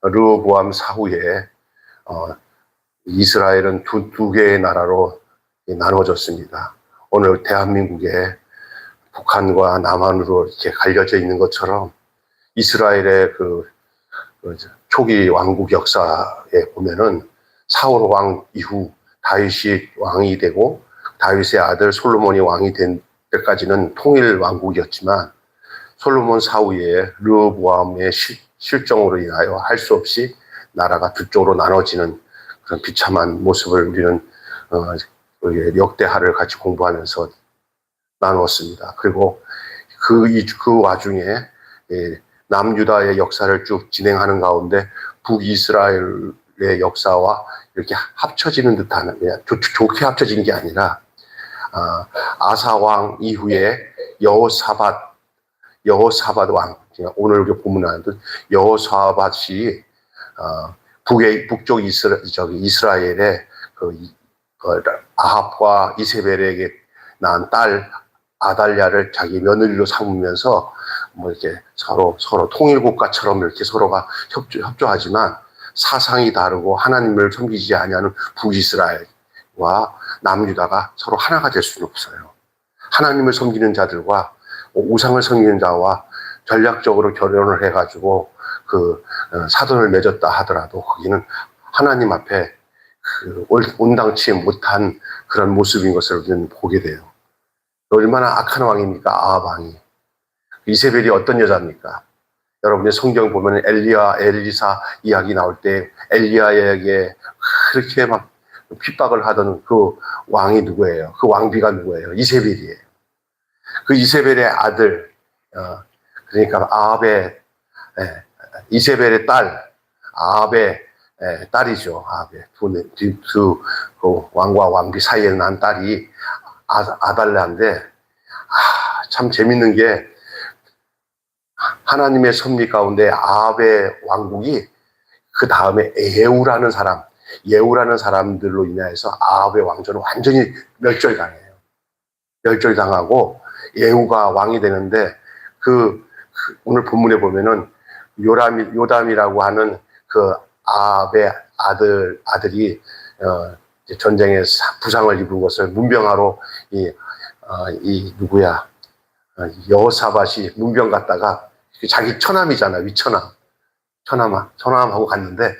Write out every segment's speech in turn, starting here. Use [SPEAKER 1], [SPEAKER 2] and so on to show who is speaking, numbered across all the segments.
[SPEAKER 1] 르호보암 사후에 이스라엘은 두 개의 나라로 나눠졌습니다. 오늘 대한민국에 북한과 남한으로 이렇게 갈려져 있는 것처럼 이스라엘의 그 초기 왕국 역사에 보면은 사울 왕 이후 다윗이 왕이 되고 다윗의 아들 솔로몬이 왕이 된 때까지는 통일 왕국이었지만 솔로몬 사후에 르호보암의 실정으로 인하여 할 수 없이 나라가 두 쪽으로 나눠지는 그런 비참한 모습을 우리는 역대하를 같이 공부하면서 나누었습니다. 그리고 그 와중에 남유다의 역사를 쭉 진행하는 가운데 북이스라엘의 역사와 이렇게 합쳐지는 듯한, 좋게 합쳐지는 게 아니라 아사 왕 이후에 여호사밧 왕, 오늘 본문에 나온 듯 여호사밧이 북쪽 이스라엘의 아합과 이세벨에게 낳은 딸 아달랴를 자기 며느리로 삼으면서 이렇게 서로 통일국가처럼 이렇게 서로가 협조하지만 사상이 다르고 하나님을 섬기지 아니하는 북이스라엘과 남유다가 서로 하나가 될 수는 없어요. 하나님을 섬기는 자들과 우상을 섬기는 자와 전략적으로 결연을 해가지고 사돈을 맺었다 하더라도 거기는 하나님 앞에 온당치 못한 그런 모습인 것을 우리는 보게 돼요. 얼마나 악한 왕입니까? 아합 왕이. 이세벨이 어떤 여자입니까? 여러분의 성경 보면 엘리사 이야기 나올 때 엘리야에게 그렇게 막 핍박을 하던 그 왕이 누구예요? 그 왕비가 누구예요? 이세벨이에요. 그 이세벨의 아들, 그러니까 이세벨의 딸, 아합의 딸이죠. 아합의 두 왕과 왕비 사이에 난 딸이 아달랴인데, 참 재밌는 게 하나님의 섭리 가운데 아합의 왕국이 그 다음에 예후라는 사람들로 인해서 아합의 왕조는 완전히 멸절당해요. 멸절당하고 예후가 왕이 되는데 오늘 본문에 보면은 요담이라고 하는 그 아합의 아들이 전쟁에 부상을 입은 것을 문병하러 여호사밧이 문병 갔다가 자기 처남이잖아, 처남하고 갔는데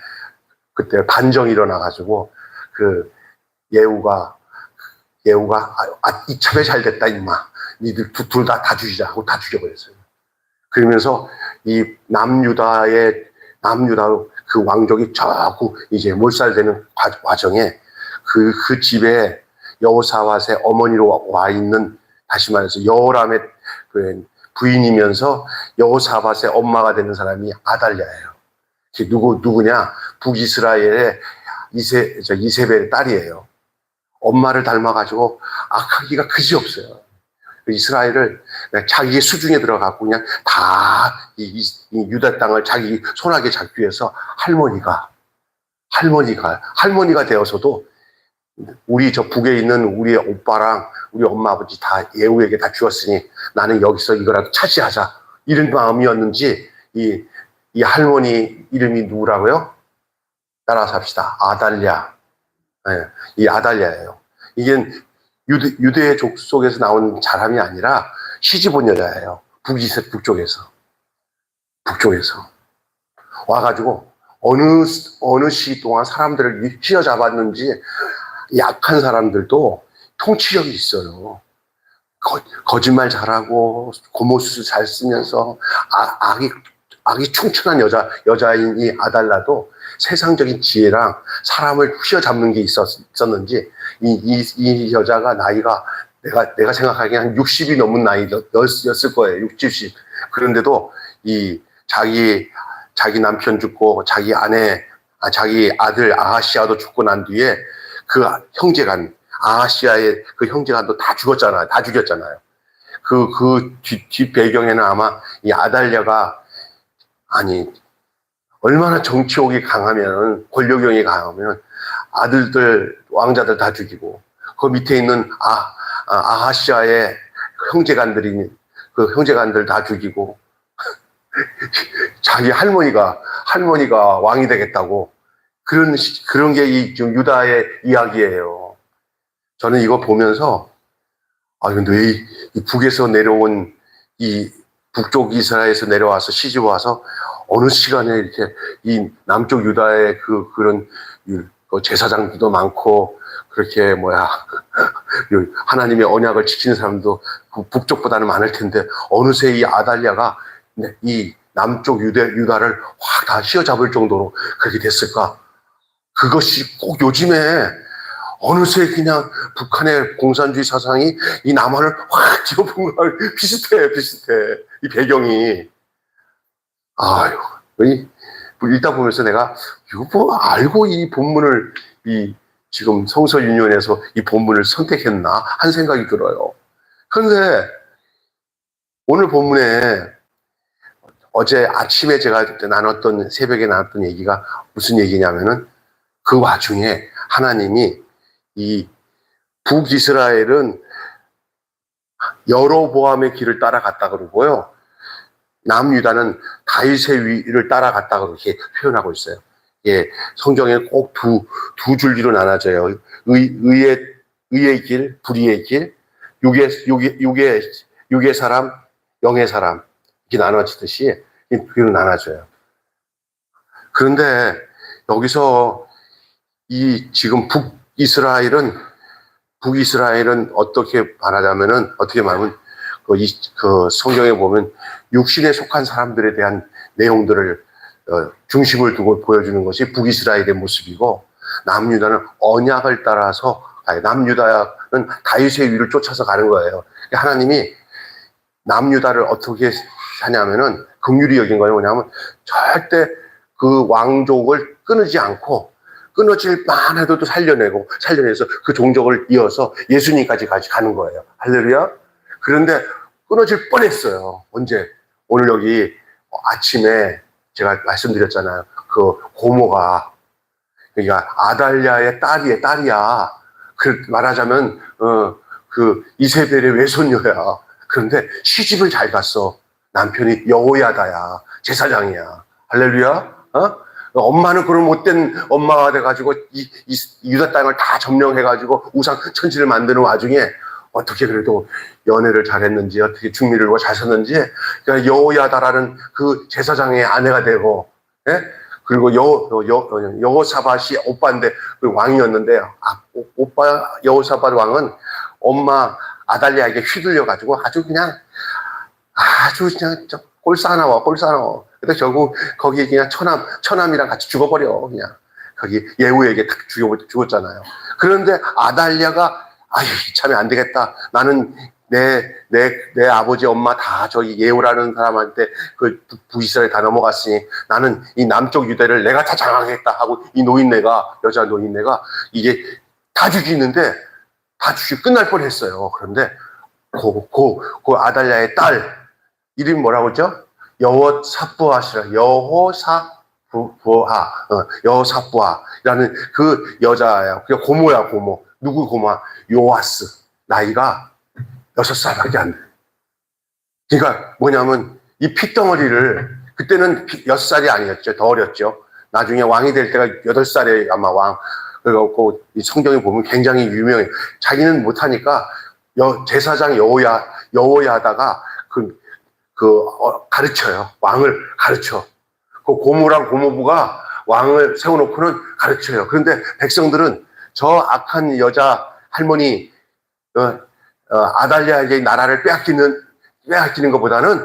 [SPEAKER 1] 그때 반정이 일어나가지고 예후가 이참에 잘 됐다 임마, 니들 둘 다 죽이자 하고 다 죽여버렸어요. 그러면서 이 남유다 그 왕족이 자꾸 이제 몰살되는 과정에 그 집에 여호사밧의 어머니로 와 있는, 다시 말해서 여호람의 부인이면서 여호사밧의 엄마가 되는 사람이 아달랴예요. 누구냐? 북이스라엘의 이세벨의 딸이에요. 엄마를 닮아가지고 악하기가 그지없어요. 이스라엘을 자기의 수중에 들어가고 그냥 다 이 유다 땅을 자기 손아귀에 잡기 위해서 할머니가 되어서도 우리 저 북에 있는 우리 오빠랑 우리 엄마 아버지 다 예후에게 다 죽었으니 나는 여기서 이거라도 차지하자, 이런 마음이었는지 이 할머니 이름이 누구라고요? 따라서 합시다. 아달랴. 이 아달랴예요. 이게 유대의 족속에서 나온 사람이 아니라 시집 온 여자예요. 북쪽에서 와가지고 어느 시 동안 사람들을 휘어잡았는지 약한 사람들도 통치력이 있어요. 거짓말 잘하고 고모수 잘 쓰면서 악이 충천한 여자인 이 아달라도 세상적인 지혜랑 사람을 휘어잡는 게 있었는지 이 여자가 나이가 내가 생각하기에 한 60이 넘은 나이였을 거예요. 60, 70. 그런데도 자기 남편 죽고 자기 아들 아하시아도 죽고 난 뒤에 그 형제간, 아하시아의 그 형제간도 다 죽였잖아요. 그 뒷 배경에는 아마 이 아달랴가, 얼마나 정치욕이 강하면, 권력욕이 강하면 왕자들 다 죽이고, 그 밑에 있는 아하시아의 형제간들 다 죽이고, 자기 할머니가 왕이 되겠다고 그런 게 이 유다의 이야기예요. 저는 이거 보면서 근데 이 북에서 내려온 이 북쪽 이스라엘에서 내려와서 시집 와서 어느 시간에 이렇게 이 남쪽 유다의 그런 제사장들도 많고 그렇게 하나님의 언약을 지키는 사람도 그 북쪽보다는 많을 텐데 어느새 이 아달랴가 이 남쪽 유다를 확 다 휘어잡을 정도로 그렇게 됐을까? 그것이 꼭 요즘에 어느새 그냥 북한의 공산주의 사상이 이 남한을 확 뒤엎은 거 비슷해. 이 배경이. 읽다 보면서 내가 이거 뭐 알고 이 본문을 지금 성서윤언에서 이 본문을 선택했나 한 생각이 들어요. 그런데 오늘 본문에 어제 아침에 제가 새벽에 나눴던 얘기가 무슨 얘기냐면은 그 와중에 하나님이 이 북이스라엘은 여로보암의 길을 따라갔다 그러고요. 남유다는 다윗의 위를 따라갔다 그렇게 표현하고 있어요. 예, 성경에 꼭 두 줄기로 나눠져요. 의의 길, 불의의 길, 육의 사람, 영의 사람 이렇게 나눠지듯이 그로 나눠져요. 그런데 여기서 지금 북이스라엘은 어떻게 말하면 그 성경에 보면 육신에 속한 사람들에 대한 내용들을 중심을 두고 보여주는 것이 북이스라엘의 모습이고 남유다는 언약을 따라서 남유다는 다윗의 위를 쫓아서 가는 거예요. 하나님이 남유다를 어떻게 하냐면은 긍휼히 여긴 거예요. 뭐냐면 절대 그 왕족을 끊지 않고 끊어질 만해도 살려내서 그 종족을 이어서 예수님까지 가는 거예요. 할렐루야. 그런데 끊어질 뻔했어요. 언제? 오늘 여기 아침에 제가 말씀드렸잖아요. 그 고모가 그러니까 아달랴의 딸이야. 말하자면 그 이세벨의 외손녀야. 그런데 시집을 잘 갔어. 남편이 여호야다야. 제사장이야. 할렐루야. 엄마는 그런 못된 엄마가 돼가지고 이 유다 땅을 다 점령해가지고 우상 천지를 만드는 와중에 어떻게 그래도 연애를 잘했는지 어떻게 중미를 잘 섰는지 그러니까 여호야다라는 그 제사장의 아내가 되고 그리고 여호사밧이 오빠인데 그 왕이었는데 오빠 여호사밧 왕은 엄마 아달랴에게 휘둘려가지고 아주 그냥 꼴싸나워. 근데 결국 거기 그냥 처남이랑 같이 죽어버려. 그냥 거기 예후에게 딱 죽었잖아요. 그런데 아달랴가 참에 안 되겠다. 나는 내 아버지 엄마 다 저기 예후라는 사람한테 그 북이스라엘 다 넘어갔으니 나는 이 남쪽 유대를 내가 다 장악하겠다 하고 이 여자 노인네가 이게 다 죽이는데 끝날 뻔했어요. 그런데 그 아달랴의 딸 이름이 뭐라고 했죠? 여호사부아라는 그 여자야. 그 고모야, 고모. 누구 고모야? 요아스. 나이가 6살밖에 안 돼. 그러니까 뭐냐면 이 핏덩어리를 그때는 6살이 아니었죠. 더 어렸죠. 나중에 왕이 될 때가 8살에 아마 왕. 그래갖고 이 성경에 보면 굉장히 유명해. 자기는 못하니까 제사장 여호야다가 가르쳐요. 왕을 가르쳐. 그 고모랑 고모부가 왕을 세워놓고는 가르쳐요. 그런데 백성들은 저 악한 여자 할머니 아달랴에게 나라를 빼앗기는 것보다는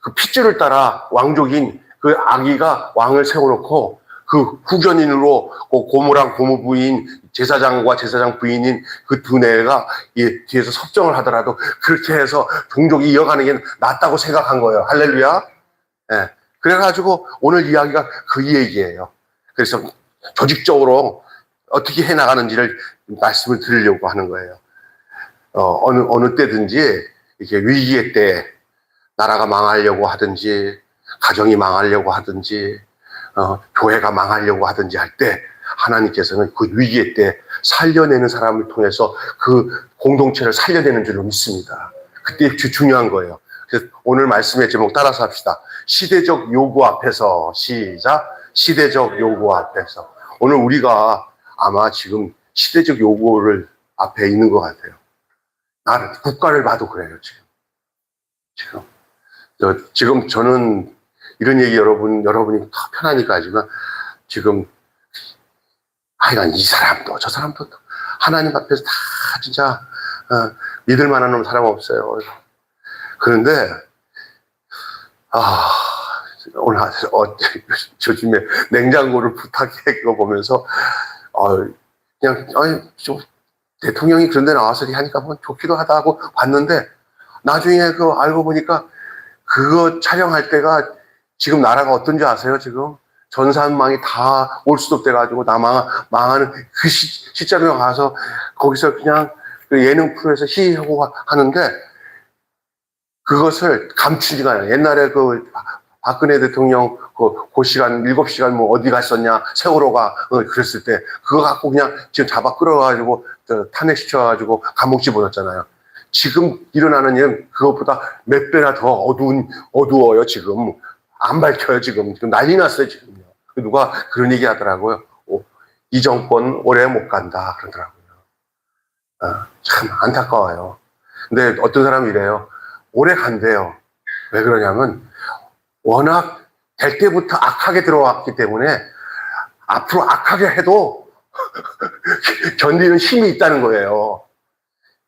[SPEAKER 1] 그 핏줄을 따라 왕족인 그 아기가 왕을 세워놓고 그 후견인으로 고모랑 고모부인 제사장과 제사장 부인인 그 두 내가 뒤에서 섭정을 하더라도 그렇게 해서 종족이 이어가는 게 낫다고 생각한 거예요. 할렐루야. 예. 그래가지고 오늘 이야기가 그 얘기예요. 그래서 조직적으로 어떻게 해나가는지를 말씀을 드리려고 하는 거예요. 어느 때든지 이렇게 위기의 때 나라가 망하려고 하든지 가정이 망하려고 하든지 교회가 망하려고 하든지 할 때 하나님께서는 그 위기의 때 살려내는 사람을 통해서 그 공동체를 살려내는 줄로 믿습니다. 그때 중요한 거예요. 그래서 오늘 말씀의 제목 따라서 합시다. 시대적 요구 앞에서. 시작. 시대적 요구 앞에서. 오늘 우리가 아마 지금 시대적 요구를 앞에 있는 것 같아요. 나는 국가를 봐도 그래요, 지금 저는 이런 얘기 여러분이 더 편하니까 하지만 지금 하여간 이 사람도 저 사람도 하나님 앞에서 다 진짜 믿을 만한 사람 없어요. 그런데 오늘 요즘에 냉장고를 부탁해 그거 보면서 그냥 좀 대통령이 그런 데 나와서 하니까 뭐 좋기도 하다 하고 봤는데 나중에 그거 알고 보니까 그거 촬영할 때가 지금 나라가 어떤지 아세요? 지금 전산망이 다 올수도 돼가지고 망하는 그 시점에 가서 거기서 그냥 그 예능 프로에서 히하고 하는데 그것을 감추지가 않아요. 옛날에 그 박근혜 대통령 그 시간 7시간 뭐 어디 갔었냐 세월호가 그랬을 때 그거 갖고 그냥 지금 잡아 끌어가지고 탄핵시켜가지고 감옥 집어넣었잖아요. 지금 일어나는 일은 그것보다 몇 배나 더 어두워요. 지금 안 밝혀요. 지금 난리 났어요. 지금요. 누가 그런 얘기 하더라고요. 이 정권 오래 못 간다 그러더라고요. 참 안타까워요. 근데 어떤 사람이 이래요. 오래 간대요. 왜 그러냐면 워낙 될 때부터 악하게 들어왔기 때문에 앞으로 악하게 해도 견디는 힘이 있다는 거예요.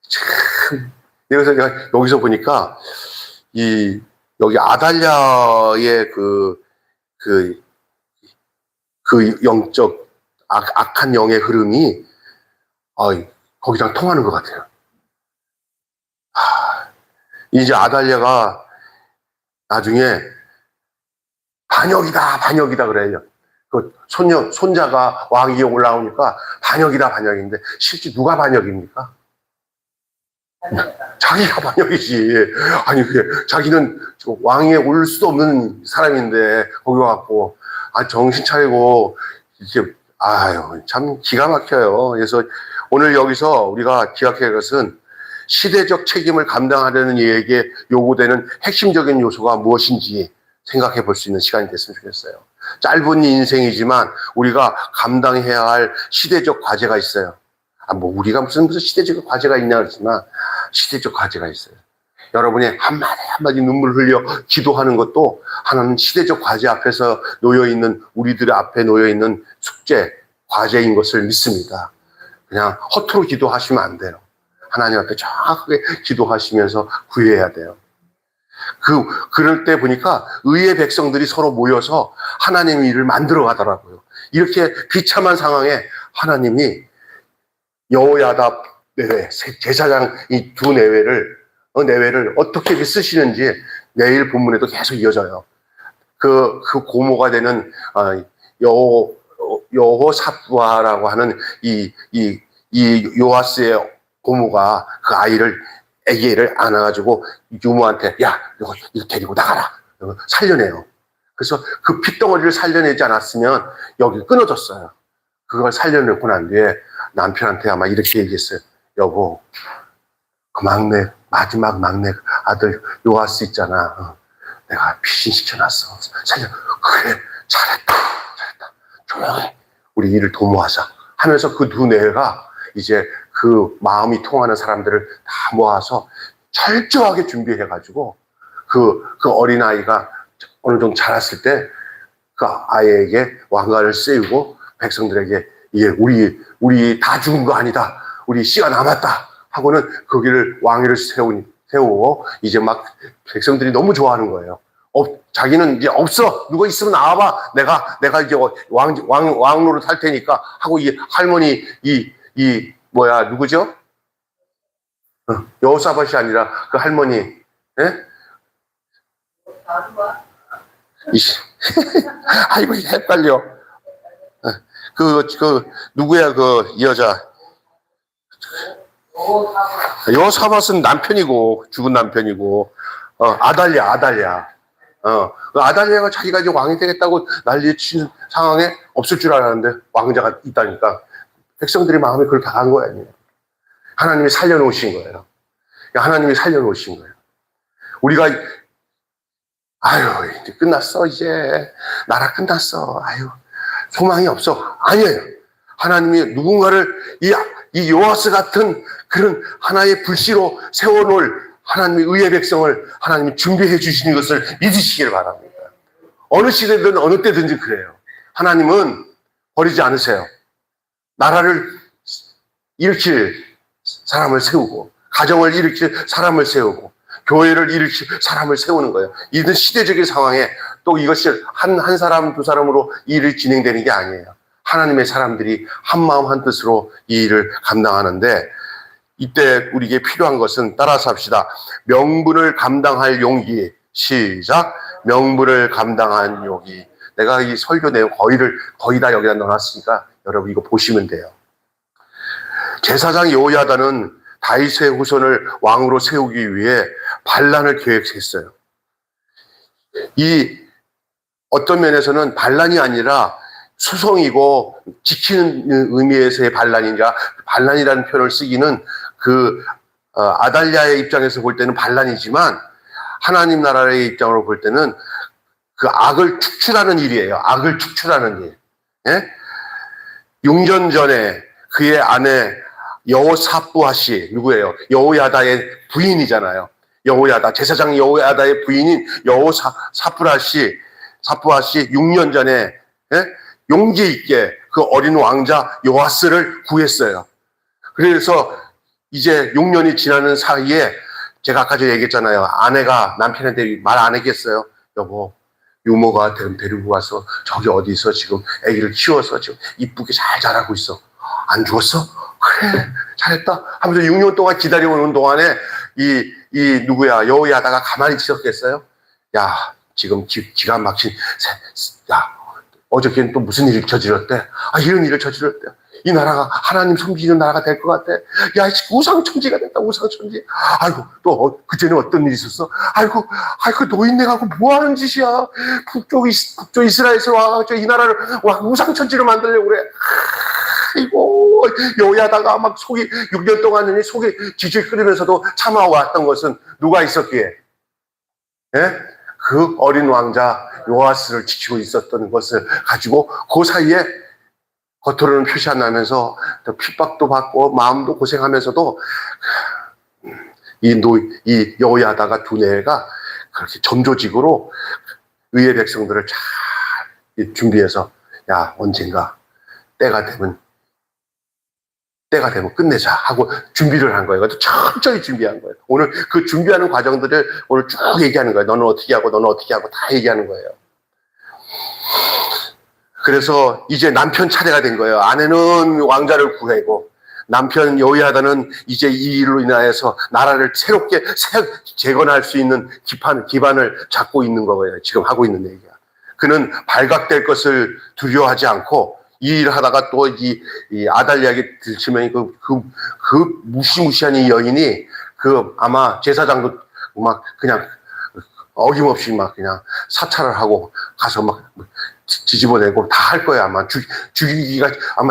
[SPEAKER 1] 참. 그래서 내가 여기서 보니까 여기 아달랴의 그 영적 악한 영의 흐름이 거기랑 통하는 것 같아요. 이제 아달랴가 나중에 반역이다 그래요. 그 손자가 왕위에 올라오니까 반역인데 실제 누가 반역입니까? 자기가 반역이지. 아니 자기는 왕위에 오를 수도 없는 사람인데 거기 와갖고 정신 차리고 이렇게 참 기가 막혀요. 그래서 오늘 여기서 우리가 기억해야 할 것은 시대적 책임을 감당하려는 이에게 요구되는 핵심적인 요소가 무엇인지 생각해 볼 수 있는 시간이 됐으면 좋겠어요. 짧은 인생이지만 우리가 감당해야 할 시대적 과제가 있어요. 우리가 무슨 시대적 과제가 있냐 그러지만 시대적 과제가 있어요. 여러분이 한마디 눈물 흘려 기도하는 것도 하나는 시대적 과제 앞에서 놓여있는 우리들 앞에 놓여있는 숙제, 과제인 것을 믿습니다. 그냥 허투루 기도하시면 안 돼요. 하나님 앞에 정확하게 기도하시면서 구해야 돼요. 그럴 때 보니까 의의 백성들이 서로 모여서 하나님의 일을 만들어 가더라고요. 이렇게 비참한 상황에 하나님이 여호야다 내외, 제사장 이 두 내외를 어떻게 쓰시는지 내일 본문에도 계속 이어져요. 그 고모가 되는 여호사부아라고 하는 이 요아스의 고모가 그 애기를 안아가지고 유모한테 이거 데리고 나가라. 살려내요. 그래서 그 핏덩어리를 살려내지 않았으면 여기 끊어졌어요. 그걸 살려내고 난 뒤에 남편한테 아마 이렇게 얘기했어요. 여보, 그 마지막 막내 아들 요아스 있잖아. 내가 피신시켜놨어. 그래, 잘했다. 조용해. 우리 일을 도모하자. 하면서 그 두 내가 이제 그 마음이 통하는 사람들을 다 모아서 철저하게 준비해가지고 그 어린아이가 어느 정도 자랐을 때 그 아이에게 왕관을 씌우고 백성들에게 이게 우리 다 죽은 거 아니다. 우리 씨가 남았다. 하고는 거기를 왕위를 세우고 이제 막 백성들이 너무 좋아하는 거예요. 자기는 이제 없어. 누가 있으면 나와봐. 내가 이제 왕로를 탈 테니까 하고 이 할머니 누구죠? 여호사밧이 아니라 그 할머니, 예? 아이고, 헷갈려. 누구야, 이 여자. 여호사밧은 남편이고, 죽은 남편이고, 아달랴. 아달랴가 자기가 이제 왕이 되겠다고 난리 친 상황에 없을 줄 알았는데 왕자가 있다니까. 백성들의 마음에 그걸 다 한 거예요. 하나님이 살려놓으신 거예요. 하나님이 살려놓으신 거예요. 우리가 아유 이제 끝났어, 이제 나라 끝났어, 아유 소망이 없어. 아니에요. 하나님이 누군가를 이 요아스 같은 그런 하나의 불씨로 세워놓을 하나님의 의의 백성을 하나님이 준비해 주시는 것을 믿으시길 바랍니다. 어느 시대든 어느 때든지 그래요. 하나님은 버리지 않으세요. 나라를 일으킬 사람을 세우고, 가정을 일으킬 사람을 세우고, 교회를 일으킬 사람을 세우는 거예요. 이런 시대적인 상황에 또 이것이 한 사람, 두 사람으로 이 일이 진행되는 게 아니에요. 하나님의 사람들이 한 마음 한 뜻으로 이 일을 감당하는데, 이때 우리에게 필요한 것은, 따라서 합시다. 명분을 감당할 용기. 시작. 명분을 감당한 용기. 내가 이 설교 내용 거의 다 여기다 넣어놨으니까 여러분 이거 보시면 돼요. 제사장 여호야다는 다윗의 후손을 왕으로 세우기 위해 반란을 계획했어요. 이 어떤 면에서는 반란이 아니라 수성이고 지키는 의미에서의 반란이라, 반란이라는 표현을 쓰기는 아달랴의 입장에서 볼 때는 반란이지만 하나님 나라의 입장으로 볼 때는 그 악을 축출하는 일이에요. 악을 축출하는 일. 예? 6년 전에 그의 아내 여호사부아씨, 누구예요? 여호야다의 부인이잖아요. 여호야다, 제사장 여호야다의 부인인 여호사부아씨 6년 전에, 예? 용기 있게 그 어린 왕자 요아스를 구했어요. 그래서 이제 6년이 지나는 사이에 제가 아까 전에 얘기했잖아요. 아내가 남편한테 말 안 했겠어요. 여보, 유모가 데리고 가서 저기 어디서 지금 아기를 키워서 지금 이쁘게 잘 자라고 있어. 안 죽었어? 그래, 잘했다 하면서 6년 동안 기다려오는 동안에 누구야, 여호야다가 가만히 있었겠어요? 야, 지금 기가 막힌, 야, 어저께는 또 무슨 일을 저질렀대? 아, 이런 일을 저질렀대. 이 나라가 하나님 섬기는 나라가 될 것 같아. 야, 우상천지가 됐다, 우상천지. 아이고, 또 그전에 어떤 일이 있었어? 아이고, 노인네가고 뭐 하는 짓이야? 북쪽 이스라엘에서 와가지고 이 나라를 우상천지로 만들려고 그래. 아이고, 여호야다가 막 6년 동안 속이 지질 끓이면서도 참아왔던 것은 누가 있었기에? 예? 그 어린 왕자 요아스를 지키고 있었던 것을 가지고 그 사이에 겉으로는 표시 안 나면서 핍박도 받고 마음도 고생하면서도 이 여호야다가 두뇌가 그렇게 점조직으로 의의 백성들을 잘 준비해서, 야, 언젠가 때가 되면 끝내자 하고 준비를 한 거예요. 천천히 준비한 거예요. 오늘 그 준비하는 과정들을 오늘 쭉 얘기하는 거예요. 너는 어떻게 하고 다 얘기하는 거예요. 그래서 이제 남편 차례가 된 거예요. 아내는 왕자를 구하고 남편 여호야다는 이제 이 일로 인하여서 나라를 새롭게 재건할 수 있는 기반을 잡고 있는 거예요. 지금 하고 있는 얘기야. 그는 발각될 것을 두려워하지 않고 이 일을 하다가 또 이 아달랴에게 들치면 그 무시무시한 이 여인이 아마 제사장도 막 그냥 어김없이 막 그냥 사찰을 하고 가서 막 뒤집어내고 다 할 거예요. 아마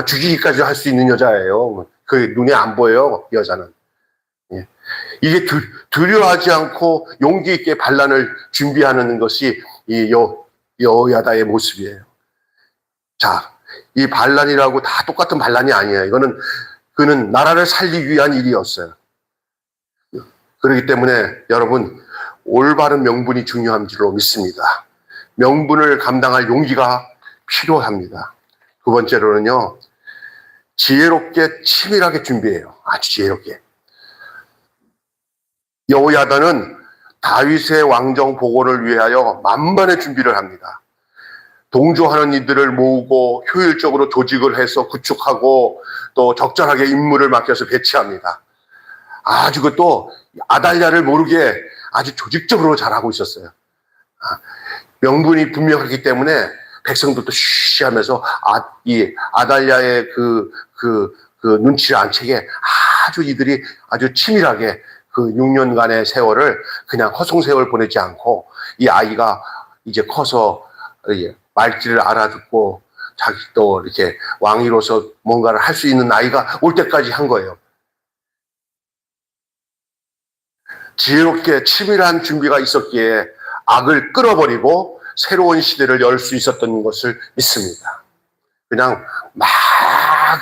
[SPEAKER 1] 죽이기까지 할 수 있는 여자예요. 그 눈에 안 보여요, 여자는. 예. 이게 두려워하지 않고 용기 있게 반란을 준비하는 것이 이 여호야다의 모습이에요. 자, 이 반란이라고 다 똑같은 반란이 아니에요. 그는 나라를 살리기 위한 일이었어요. 그렇기 때문에 여러분, 올바른 명분이 중요한 줄로 믿습니다. 명분을 감당할 용기가 필요합니다. 두 번째로는요, 지혜롭게 치밀하게 준비해요. 아주 지혜롭게. 여호야다는 다윗의 왕정 복원을 위하여 만반의 준비를 합니다. 동조하는 이들을 모으고 효율적으로 조직을 해서 구축하고 또 적절하게 임무를 맡겨서 배치합니다. 아주 그것도 아달랴를 모르게 아주 조직적으로 잘하고 있었어요. 명분이 분명하기 때문에 백성들도 쉬쉬하면서 이 아달랴의 그 눈치를 안 채게 아주 이들이 아주 치밀하게 그 6년간의 세월을 그냥 허송세월 보내지 않고 이 아이가 이제 커서 말귀를 알아듣고 자기도 이렇게 왕위로서 뭔가를 할 수 있는 나이가 올 때까지 한 거예요. 지혜롭게 치밀한 준비가 있었기에 악을 끌어버리고 새로운 시대를 열 수 있었던 것을 믿습니다. 그냥 막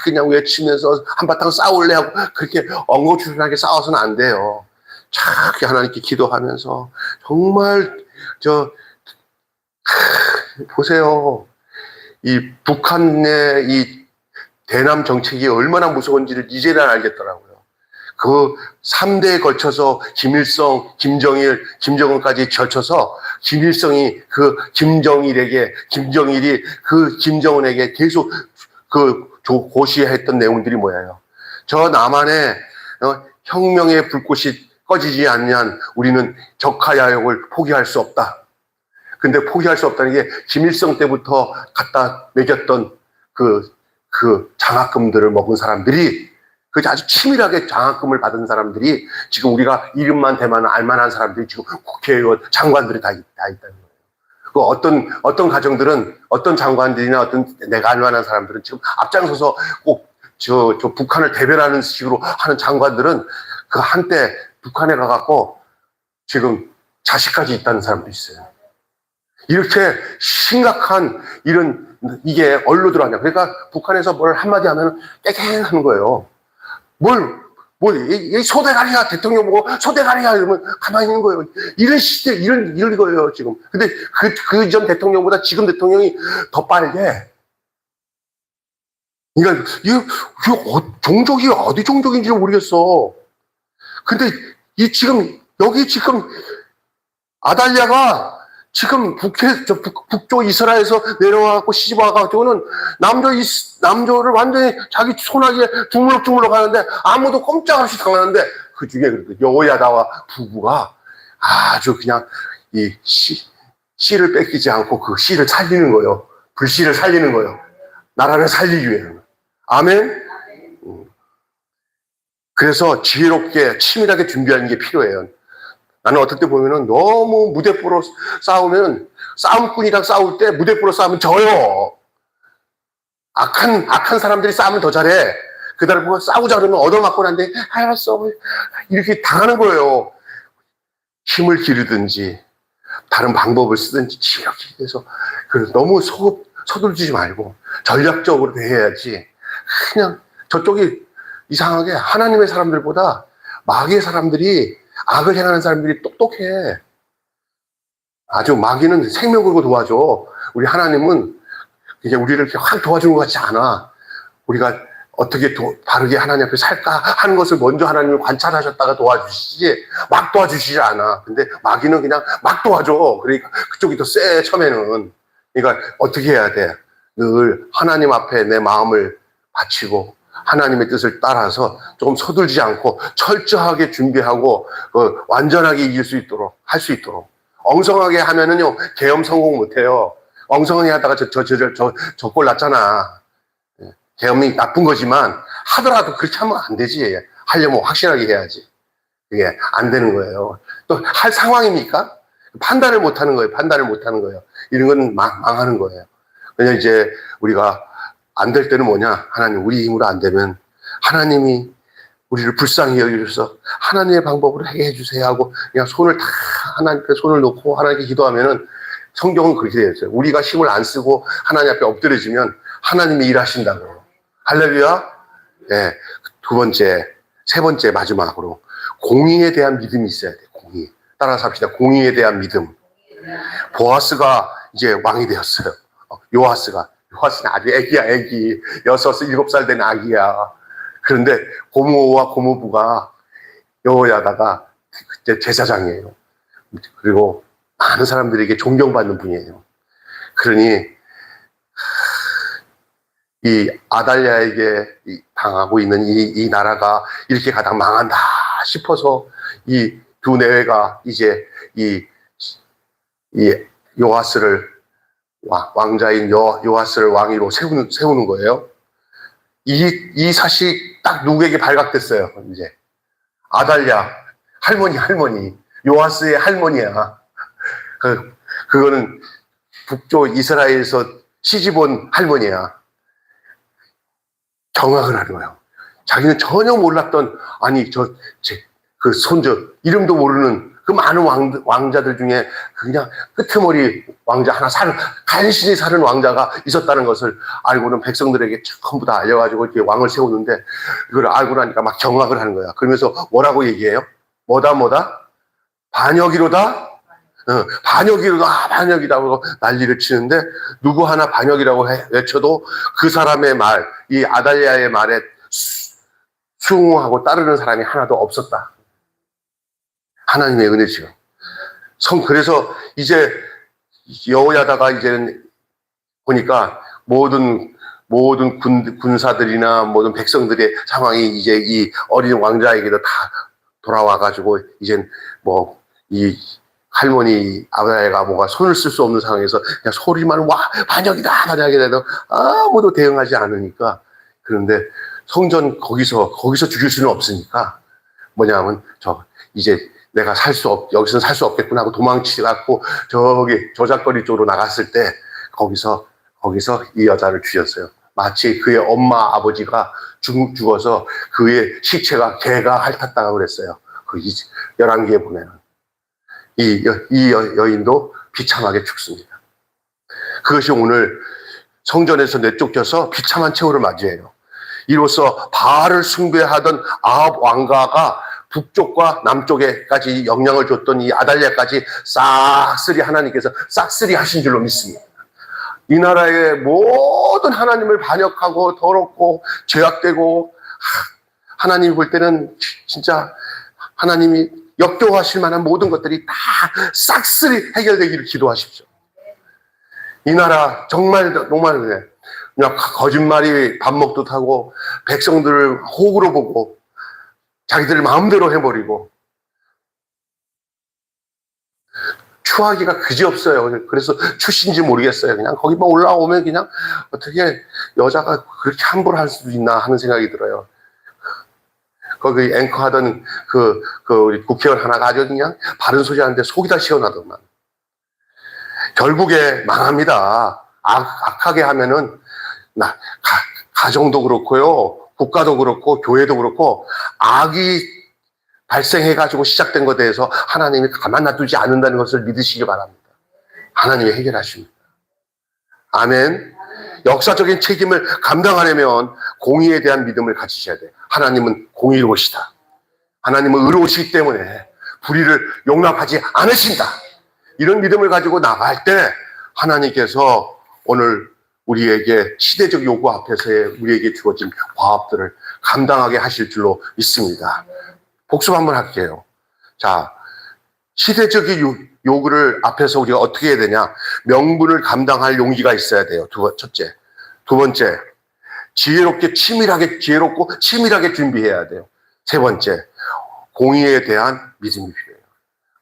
[SPEAKER 1] 그냥 외치면서 한바탕 싸울래 하고 그렇게 엉거주춤하게 싸워서는 안 돼요. 착하게 하나님께 기도하면서 정말 보세요. 이 북한의 이 대남 정책이 얼마나 무서운지를 이제는 알겠더라고요. 그 3대에 걸쳐서 김일성, 김정일, 김정은까지 걸쳐서 김일성이 그 김정일이 그 김정은에게 계속 그 고시했던 내용들이 뭐예요? 저 남한의 혁명의 불꽃이 꺼지지 않으면 우리는 적하야욕을 포기할 수 없다. 근데 포기할 수 없다는 게 김일성 때부터 갖다 매겼던 그 장학금들을 먹은 사람들이, 그 아주 치밀하게 장학금을 받은 사람들이 지금 우리가 이름만 대면 알만한 사람들이 지금 국회의원, 장관들이 다 있다는 거예요. 그 어떤 가정들은, 어떤 장관들이나 어떤 내가 알만한 사람들은 지금 앞장서서 꼭 저 북한을 대변하는 식으로 하는 장관들은 그 한때 북한에 가갖고 지금 자식까지 있다는 사람도 있어요. 이렇게 심각한 이게 어디로 들어가냐. 그러니까 북한에서 뭘 한마디 하면 깨갱하는 거예요. 이 소대가리야, 대통령 보고 소대가리야 이러면 가만히 있는 거예요. 이런 시대, 이런 거예요, 지금. 근데 그 전 대통령보다 지금 대통령이 더 빨개. 그러니까, 종족이 어디 종족인지 모르겠어. 근데 여기 지금 아달랴가 지금 북쪽 이스라엘에서 내려와갖고 시집 와가지고는 남조를 완전히 자기 손아귀에 주물럭주물럭 하는데 아무도 꼼짝없이 당하는데 그 중에 여호야다와 부부가 아주 그냥 이 씨를 뺏기지 않고 그 씨를 살리는 거예요. 불씨를 살리는 거예요. 나라를 살리기 위해서는. 아멘? 그래서 치밀하게 준비하는 게 필요해요. 나는 어떨 때 보면은 너무 무대뽀로 싸우면, 싸움꾼이랑 싸울 때 무대뽀로 싸우면 져요. 악한 사람들이 싸우면 더 잘해. 그다음에 뭐 싸우자 그러면 얻어맞고 난데, 알았어. 이렇게 당하는 거예요. 힘을 기르든지, 다른 방법을 쓰든지, 지혜롭게 해서. 그래서 너무 서둘지지 말고, 전략적으로 대해야지. 그냥 저쪽이 이상하게 하나님의 사람들보다 마귀의 사람들이, 악을 행하는 사람들이 똑똑해. 아주 마귀는 생명 걸고 도와줘. 우리 하나님은 이제 우리를 이렇게 확 도와주는 것 같지 않아. 우리가 어떻게 바르게 하나님 앞에 살까 하는 것을 먼저 하나님을 관찰하셨다가 도와주시지, 막 도와주시지 않아. 근데 마귀는 그냥 막 도와줘. 그러니까 그쪽이 더 세, 처음에는. 그러니까 어떻게 해야 돼? 늘 하나님 앞에 내 마음을 바치고 하나님의 뜻을 따라서 조금 서둘지 않고 철저하게 준비하고 완전하게 이길 수 있도록, 할 수 있도록. 엉성하게 하면은요, 계엄 성공 못 해요. 엉성하게 하다가 저 꼴 났잖아. 계엄이 나쁜 거지만 하더라도 그렇게 하면 안 되지. 하려면 확실하게 해야지. 그게 안 되는 거예요. 또 할 상황입니까? 판단을 못 하는 거예요. 이런 건 망하는 거예요. 왜냐면 이제 우리가 안 될 때는 뭐냐? 하나님, 우리 힘으로 안 되면 하나님이 우리를 불쌍히 여기셔서 하나님의 방법으로 하게 해주세요 하고 그냥 하나님께 손을 놓고 하나님께 기도하면은, 성경은 그렇게 되어 있어요. 우리가 힘을 안 쓰고 하나님 앞에 엎드려지면 하나님이 일하신다고. 할렐루야. 네. 세 번째 마지막으로 공의에 대한 믿음이 있어야 돼. 공의. 따라서 합시다. 공의에 대한 믿음. 보아스가 이제 왕이 되었어요. 요아스는 아주 애기. 6, 7살 된 아기야. 그런데 고모와 고모부가 여호야다가 그때 제사장이에요. 그리고 많은 사람들에게 존경받는 분이에요. 그러니 이 아달랴에게 당하고 있는 이 나라가 이렇게 가다 망한다 싶어서 이 두 내외가 이제 이 요아스를 왕자인 요아스를 왕위로 세우는 거예요. 이 사실이 딱 누구에게 발각됐어요. 이제 아달랴 할머니 요아스의 할머니야. 그거는 북쪽 이스라엘에서 시집온 할머니야. 경악을 하는 거예요. 자기는 전혀 몰랐던, 아니 그 손자, 이름도 모르는 그 많은 왕자들 중에 그냥 끄트머리 왕자 하나 간신히 사는 왕자가 있었다는 것을 알고는 백성들에게 전부 다 알려가지고 이렇게 왕을 세우는데, 이걸 알고 나니까 막 경악을 하는 거야. 그러면서 뭐라고 얘기해요? 뭐다? 반역이로다? 반역이로다, 반역이라고 난리를 치는데, 누구 하나 반역이라고 외쳐도 그 사람의 말, 이 아달랴의 말에 수긍하고 따르는 사람이 하나도 없었다. 하나님의 은혜죠. 그래서 이제 여호야다가 이제는 보니까 모든 군사들이나 모든 백성들의 상황이 이제 이 어린 왕자에게도 다 돌아와가지고, 이젠 뭐 이 할머니 아브라야가 뭐가 손을 쓸 수 없는 상황에서 그냥 소리만 와 반역이다 해도 아무도 대응하지 않으니까. 그런데 성전 거기서 죽일 수는 없으니까 뭐냐면 이제 내가 여기서는 살 수 없겠구나 하고 도망치갖고 저기 저작거리 쪽으로 나갔을 때 거기서 이 여자를 죽였어요. 마치 그의 엄마 아버지가 죽어서 그의 시체가 개가 핥았다고 그랬어요. 그 열왕기에 보면 이 여인도 비참하게 죽습니다. 그것이 오늘 성전에서 내쫓겨서 비참한 최후를 맞이해요. 이로써 바알을 숭배하던 아합 왕가가 북쪽과 남쪽에까지 영향을 줬던 이 아달랴까지 싹쓸이 하나님께서 싹쓸이 하신 줄로 믿습니다. 이 나라의 모든 하나님을 반역하고 더럽고 죄악되고, 하나님이 볼 때는 진짜 하나님이 역겨워하실 만한 모든 것들이 다 싹쓸이 해결되기를 기도하십시오. 이 나라 정말 그래. 그냥 거짓말이 밥 먹듯 하고 백성들을 호구로 보고 자기들 마음대로 해버리고 추하기가 그지없어요. 그래서 추신지 모르겠어요. 그냥 거기만 올라오면 그냥 어떻게 여자가 그렇게 함부로 할 수도 있나 하는 생각이 들어요. 거기 앵커 하던 우리 국회의원 하나가 아주 그냥 바른 소리 하는데 속이 다 시원하더만. 결국에 망합니다. 악하게 하면은 가정도 그렇고요, 국가도 그렇고 교회도 그렇고 악이 발생해가지고 시작된 것에 대해서 하나님이 가만 놔두지 않는다는 것을 믿으시기 바랍니다. 하나님이 해결하십니다. 아멘. 역사적인 책임을 감당하려면 공의에 대한 믿음을 가지셔야 돼요. 하나님은 공의로우시다. 하나님은 의로우시기 때문에 불의를 용납하지 않으신다. 이런 믿음을 가지고 나갈 때 하나님께서 오늘 우리에게 시대적 요구 앞에서의 우리에게 주어진 과업들을 감당하게 하실 줄로 믿습니다. 복습 한번 할게요. 자, 시대적인 요구를 앞에서 우리가 어떻게 해야 되냐? 명분을 감당할 용기가 있어야 돼요. 첫째. 두 번째, 지혜롭고 치밀하게 준비해야 돼요. 세 번째, 공의에 대한 믿음이 필요해요.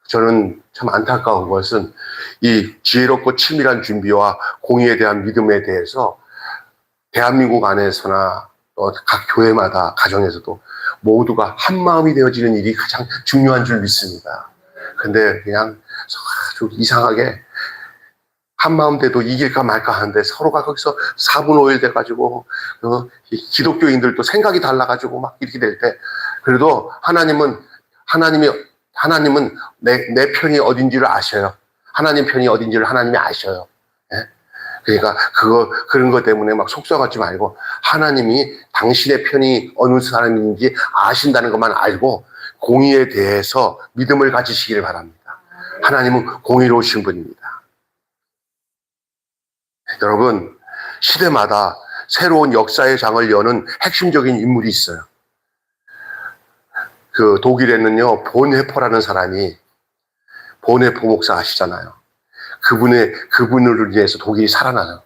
[SPEAKER 1] 저는 참 안타까운 것은 이 지혜롭고 치밀한 준비와 공의에 대한 믿음에 대해서 대한민국 안에서나 또 각 교회마다 가정에서도 모두가 한 마음이 되어지는 일이 가장 중요한 줄 믿습니다. 근데 그냥 아주 이상하게 한 마음 돼도 이길까 말까 하는데 서로가 거기서 4분 5일 돼가지고 기독교인들도 생각이 달라가지고 막 이렇게 될 때, 그래도 하나님은 내 편이 어딘지를 아셔요. 하나님 편이 어딘지를 하나님이 아셔요. 예? 그러니까 그런 것 때문에 막 속상하지 말고 하나님이 당신의 편이 어느 사람인지 아신다는 것만 알고 공의에 대해서 믿음을 가지시기를 바랍니다. 하나님은 공의로우신 분입니다. 여러분, 시대마다 새로운 역사의 장을 여는 핵심적인 인물이 있어요. 그 독일에는요, 본헤퍼라는 사람이, 본헤퍼 목사 아시잖아요. 그분으로 인해서 독일이 살아나요.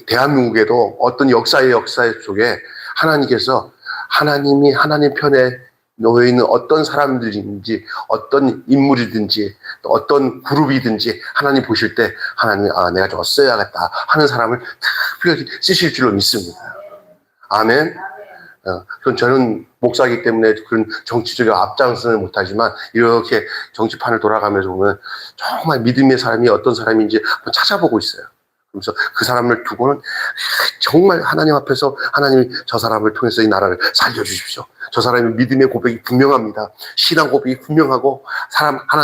[SPEAKER 1] 대한민국에도 어떤 역사 속에 하나님께서 하나님이 하나님 편에 놓여 있는 어떤 사람들인지, 어떤 인물이든지, 어떤 그룹이든지 하나님 보실 때 하나님이 내가 저거 써야겠다 하는 사람을 특별히 쓰실 줄로 믿습니다. 아멘. 그럼 저는 목사이기 때문에 그런 정치적인 앞장서는 못하지만 이렇게 정치판을 돌아가면서 보면 정말 믿음의 사람이 어떤 사람인지 한번 찾아보고 있어요. 그래서 그 사람을 두고는 정말 하나님 앞에서 하나님이 저 사람을 통해서 이 나라를 살려주십시오. 저 사람의 믿음의 고백이 분명합니다. 신앙 고백이 분명하고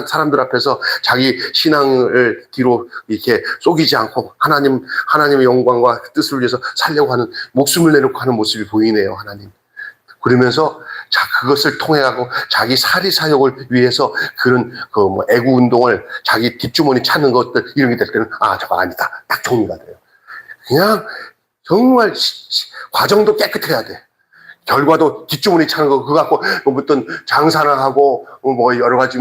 [SPEAKER 1] 사람들 앞에서 자기 신앙을 뒤로 이렇게 속이지 않고 하나님의 영광과 뜻을 위해서 살려고 하는 목숨을 내놓고 하는 모습이 보이네요, 하나님. 그러면서 그것을 통해가고 자기 사리 사욕을 위해서 그런 애구 운동을 자기 뒷주머니 찾는 것들 이런 게 될 때는 저거 아니다. 딱 정리가 돼요. 그냥 정말 과정도 깨끗해야 돼. 결과도 뒷주머니 찾는 거 그거 갖고 어떤 장사나 하고 여러 가지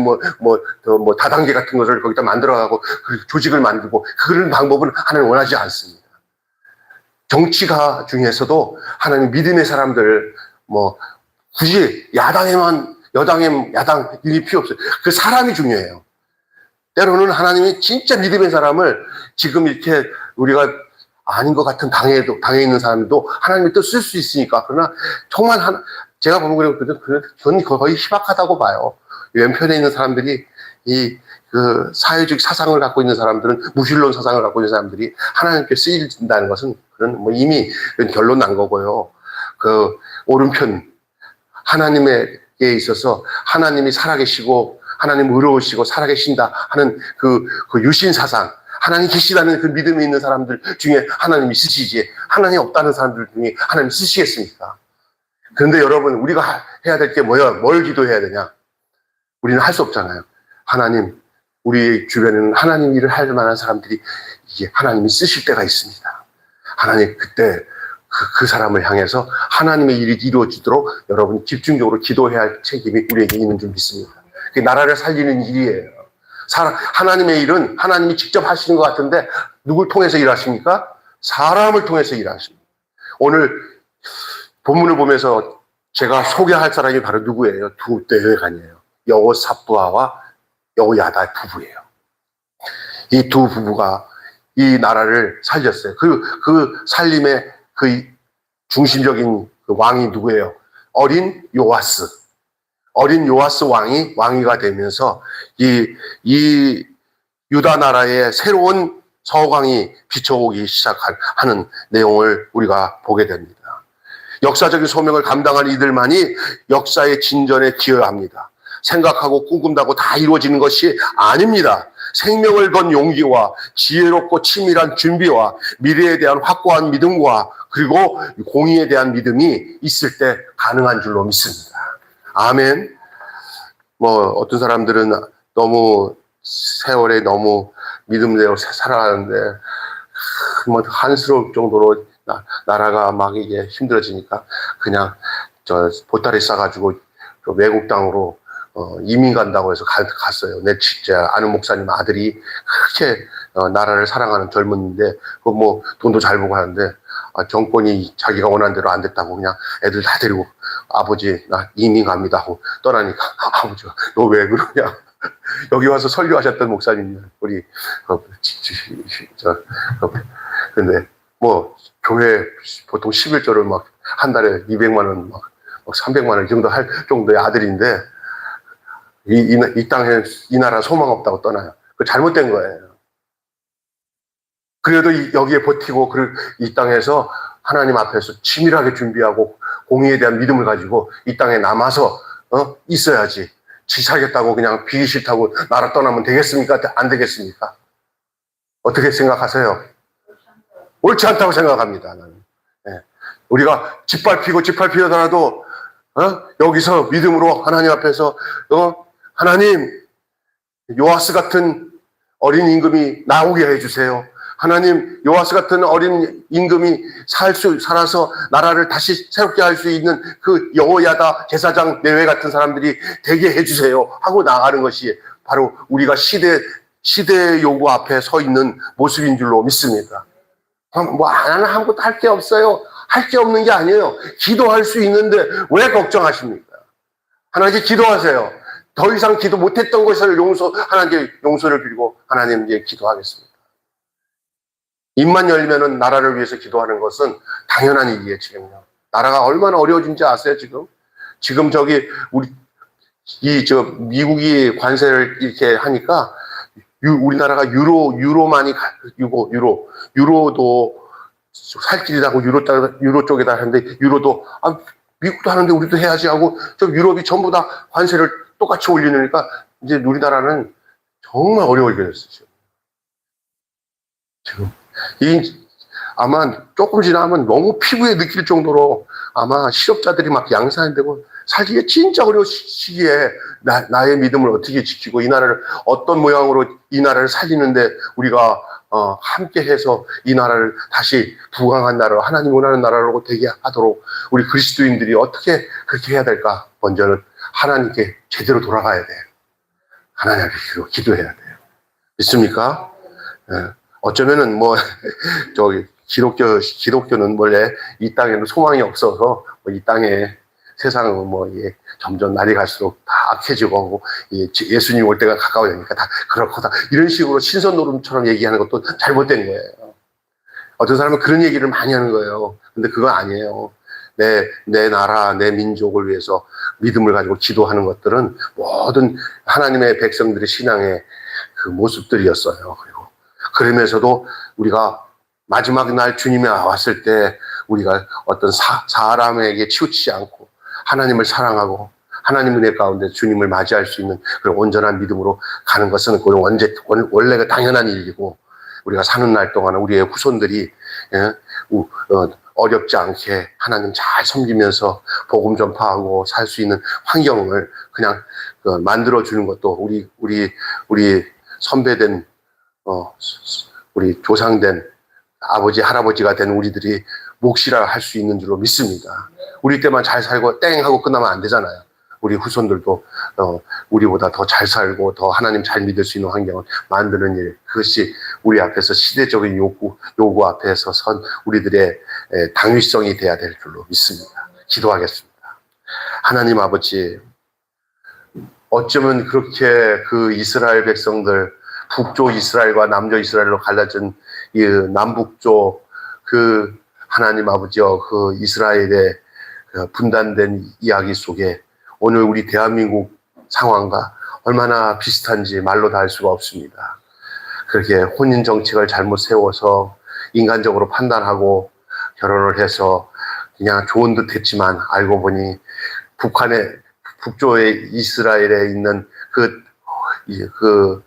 [SPEAKER 1] 다단계 같은 것을 거기다 만들어가고 조직을 만들고 그런 방법은 하나님 원하지 않습니다. 정치가 중에서도 하나님 믿음의 사람들 굳이 야당 일이 필요 없어요. 그 사람이 중요해요. 때로는 하나님이 진짜 믿음의 사람을 지금 이렇게 우리가 아닌 것 같은 당에 있는 사람도 하나님이 또 쓸 수 있으니까. 그러나 정말 제가 보면 저는 거의 희박하다고 봐요. 왼편에 있는 사람들이 그 사회주의 사상을 갖고 있는 사람들은 무신론 사상을 갖고 있는 사람들이 하나님께 쓰인다는 것은 이미 결론 난 거고요. 그 오른편 하나님에게 있어서 하나님이 살아계시고 하나님 의로우시고 살아계신다 하는 그 유신 사상, 하나님 계시다는 그 믿음이 있는 사람들 중에 하나님이 쓰시지 하나님 없다는 사람들 중에 하나님 쓰시겠습니까? 그런데 여러분 우리가 해야 될 게 뭐야? 뭘 기도해야 되냐? 우리는 할 수 없잖아요. 하나님, 우리 주변에는 하나님 일을 할 만한 사람들이 이게 하나님이 쓰실 때가 있습니다. 하나님 그때 그 사람을 향해서 하나님의 일이 이루어지도록 여러분이 집중적으로 기도해야 할 책임이 우리에게 있는 줄 믿습니다. 그게 나라를 살리는 일이에요. 하나님의 일은 하나님이 직접 하시는 것 같은데 누굴 통해서 일하십니까? 사람을 통해서 일하십니다. 오늘 본문을 보면서 제가 소개할 사람이 바로 누구예요? 두 내외간이에요. 여호사부아와 여호야다 부부예요. 이 두 부부가 이 나라를 살렸어요. 그 살림의 그 중심적인 그 왕이 누구예요? 어린 요아스 왕이가 되면서 이 유다 나라의 새로운 서광이 비춰오기 시작하는 내용을 우리가 보게 됩니다. 역사적인 소명을 감당할 이들만이 역사의 진전에 기여합니다. 생각하고 꿈꾼다고 다 이루어지는 것이 아닙니다. 생명을 건 용기와 지혜롭고 치밀한 준비와 미래에 대한 확고한 믿음과 그리고 공의에 대한 믿음이 있을 때 가능한 줄로 믿습니다. 아멘. 어떤 사람들은 너무 세월에 너무 믿음대로 살아가는데 한스러울 정도로 나라가 막 이게 힘들어지니까 그냥 보따리 싸가지고 외국 땅으로 이민 간다고 해서 갔어요. 내 진짜 아는 목사님 아들이 그렇게 나라를 사랑하는 젊은인데 돈도 잘 벌고 하는데 정권이 자기가 원하는 대로 안 됐다고 그냥 애들 다 데리고 아버지 나 이민 갑니다 하고 떠나니까 아버지가 너 왜 그러냐 여기 와서 설교하셨던 목사님이야 우리 근데 교회 보통 11조를 막 한 달에 200만 원 막 300만 원 정도 할 정도의 아들인데 이 땅에 이 나라 소망 없다고 떠나요. 그 잘못된 거예요. 그래도 여기에 버티고 이 땅에서 하나님 앞에서 치밀하게 준비하고 공의에 대한 믿음을 가지고 이 땅에 남아서 있어야지. 지 살겠다고 그냥 비기 싫다고 나라 떠나면 되겠습니까? 안 되겠습니까? 어떻게 생각하세요? 옳지 않다고 생각합니다. 나는. 네. 우리가 짓밟히더라도 여기서 믿음으로 하나님 앞에서 하나님 요아스 같은 어린 임금이 나오게 해주세요. 하나님 요아스 같은 어린 임금이 살아서 나라를 다시 새롭게 할 수 있는 그 여호야다 제사장 내외 같은 사람들이 되게 해주세요 하고 나가는 것이 바로 우리가 시대의 요구 앞에 서 있는 모습인 줄로 믿습니다. 나는 아무것도 할 게 없어요. 할 게 없는 게 아니에요. 기도할 수 있는데 왜 걱정하십니까? 하나님께 기도하세요. 더 이상 기도 못했던 것을 하나님께 용서를 빌고 하나님께 기도하겠습니다. 입만 열면은 나라를 위해서 기도하는 것은 당연한 일이에요, 지금요. 나라가 얼마나 어려워진지 아세요, 지금? 지금 미국이 관세를 이렇게 하니까 우리나라가 유로도 살 길이라고 유로 쪽에다 하는데, 유로도, 미국도 하는데 우리도 해야지 하고, 저 유럽이 전부 다 관세를 똑같이 올리니까, 이제 우리나라는 정말 어려워지게 됐어요. 지금. 아마 조금 지나면 너무 피부에 느낄 정도로 아마 실업자들이 막 양산되고, 살기가 진짜 어려운 시기에 나의 믿음을 어떻게 지키고 이 나라를 어떤 모양으로 이 나라를 살리는데 우리가 함께 해서 이 나라를 다시 부강한 나라, 하나님 원하는 나라로 되게 하도록 우리 그리스도인들이 어떻게 그렇게 해야 될까? 먼저는 하나님께 제대로 돌아가야 돼요. 하나님께 기도해야 돼요. 믿습니까? 어쩌면은 기독교는 원래 이 땅에는 소망이 없어서 이 땅에 세상은 점점 날이 갈수록 다 악해지고 예수님 올 때가 가까워지니까 다 그렇고 이런 식으로 신선 노름처럼 얘기하는 것도 잘못된 거예요. 어떤 사람은 그런 얘기를 많이 하는 거예요. 근데 그건 아니에요. 내 나라, 내 민족을 위해서 믿음을 가지고 기도하는 것들은 모든 하나님의 백성들의 신앙의 그 모습들이었어요. 그리고 그러면서도 우리가 마지막 날 주님이 왔을 때 우리가 어떤 사람에게 치우치지 않고 하나님을 사랑하고 하나님 은혜 가운데 주님을 맞이할 수 있는 그런 온전한 믿음으로 가는 것은 원래가 당연한 일이고, 우리가 사는 날 동안 우리의 후손들이 어렵지 않게 하나님 잘 섬기면서 복음 전파하고 살 수 있는 환경을 그냥 만들어 주는 것도 우리 선배된 우리 조상된 아버지 할아버지가 된 우리들이 몫이라 할 수 있는 줄로 믿습니다. 우리 때만 잘 살고 땡 하고 끝나면 안 되잖아요. 우리 후손들도 우리보다 더 잘 살고 더 하나님 잘 믿을 수 있는 환경을 만드는 일, 그것이 우리 앞에서 시대적인 요구 앞에서 선 우리들의 당위성이 돼야 될 줄로 믿습니다. 기도하겠습니다. 하나님 아버지, 어쩌면 그렇게 그 이스라엘 백성들, 북쪽 이스라엘과 남쪽 이스라엘로 갈라진 이 남북쪽 그 하나님 아버지여 그 이스라엘의 분단된 이야기 속에 오늘 우리 대한민국 상황과 얼마나 비슷한지 말로 다 할 수가 없습니다. 그렇게 혼인 정책을 잘못 세워서 인간적으로 판단하고 결혼을 해서 그냥 좋은 듯 했지만 알고 보니 북쪽의 이스라엘에 있는 그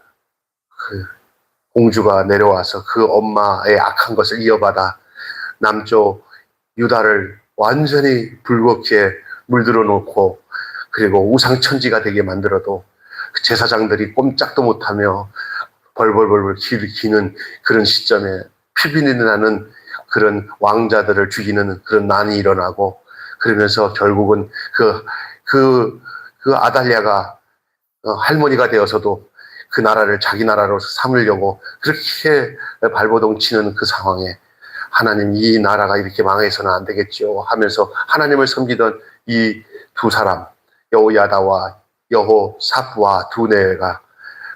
[SPEAKER 1] 공주가 내려와서 그 엄마의 악한 것을 이어받아 남쪽 유다를 완전히 불겁게 물들어 놓고, 그리고 우상천지가 되게 만들어도 제사장들이 꼼짝도 못하며 벌벌벌 기는 그런 시점에 피비린내 나는 그런 왕자들을 죽이는 그런 난이 일어나고, 그러면서 결국은 그 아달랴가 할머니가 되어서도 그 나라를 자기 나라로 삼으려고 그렇게 발버둥 치는 그 상황에 하나님, 이 나라가 이렇게 망해서는 안 되겠죠 하면서 하나님을 섬기던 이 두 사람, 여호야다와 여호사프와 두네가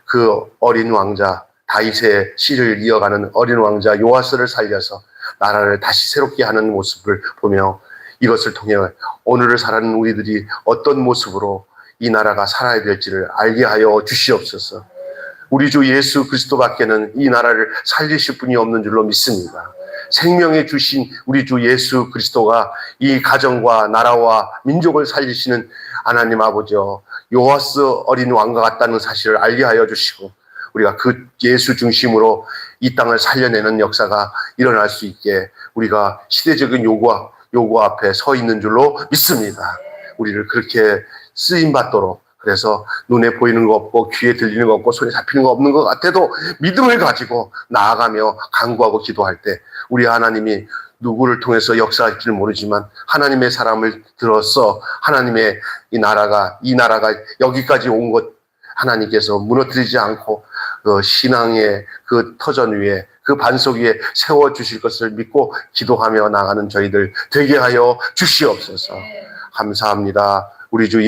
[SPEAKER 1] 그 어린 왕자 다윗의 씨를 이어가는 어린 왕자 요아스를 살려서 나라를 다시 새롭게 하는 모습을 보며, 이것을 통해 오늘을 살아가는 우리들이 어떤 모습으로 이 나라가 살아야 될지를 알게 하여 주시옵소서. 우리 주 예수 그리스도밖에는 이 나라를 살리실 분이 없는 줄로 믿습니다. 생명에 주신 우리 주 예수 그리스도가 이 가정과 나라와 민족을 살리시는 하나님 아버지여, 요아스 어린 왕과 같다는 사실을 알게 하여 주시고, 우리가 그 예수 중심으로 이 땅을 살려내는 역사가 일어날 수 있게 우리가 시대적인 요구 앞에 서 있는 줄로 믿습니다. 우리를 그렇게 쓰임 받도록, 그래서 눈에 보이는 거 없고 귀에 들리는 거 없고 손에 잡히는 거 없는 것 같아도 믿음을 가지고 나아가며 간구하고 기도할 때 우리 하나님이 누구를 통해서 역사할지는 모르지만 하나님의 사람을 들어서 하나님의 이 나라가 여기까지 온 것 하나님께서 무너뜨리지 않고 그 신앙의 그 터전 위에 그 반석 위에 세워주실 것을 믿고 기도하며 나가는 저희들 되게 하여 주시옵소서. 감사합니다. 우리 주